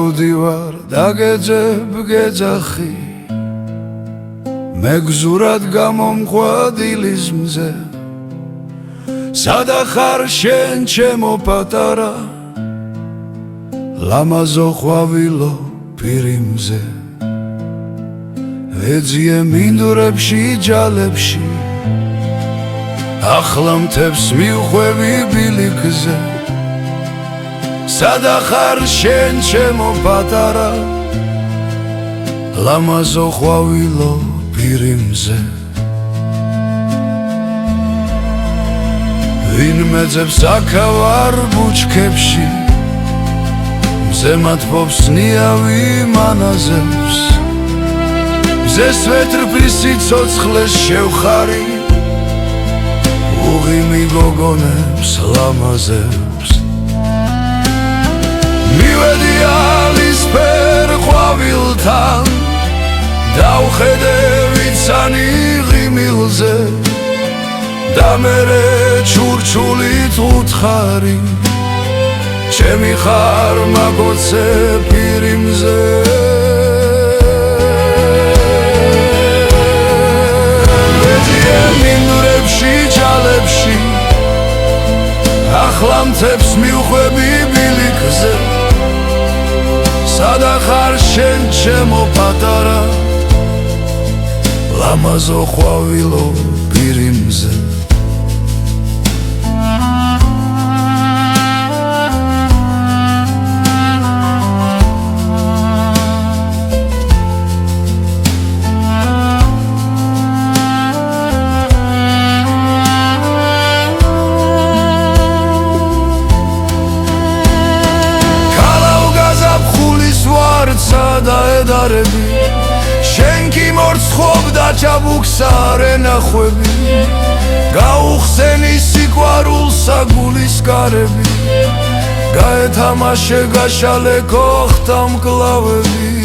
გავდივარ დაგეძებ გეძახი მეგზურად გამომყვად ილიზმზე სადა ხარ შენ ჩემო პატარა ლამაზო ყვავილო პირიმზე ეძიე მინდვრებში ჯალებში ახლა მთებს მივხვევი ბილიქზე სადა ხარ შენ ჩემო პატარა ლამაზო ყვავილო პირიმზე ვინ მეძებს აქავარ ბუჩქებში მზემად ფობს ნიავი მანაზებს მზეს ვეთრფის სიცოცხლეს შევხარი უღიმი გოგონებს ლამაზებს მივედი ალისფერ ყვავილთან დავხედე ვიცანი ღიმილზე და მერე ჩურჩულით უთხარი ჩემი ხარ მაგოცე პირიმზე ეძიე მინდვრებში ჯალებში ახლა მთებს მივხვევი ბილიქზე სადა ხარ შენ ჩემო პატარა ლამაზო ყვავილო პირიმზე დაედარები შენ კი მორცხობდა ჩაბუქსა რენახვები გაუხსენი სიყვარულსა გულის კარები გაეთამაშე გაშალე ქოხთა მკლავები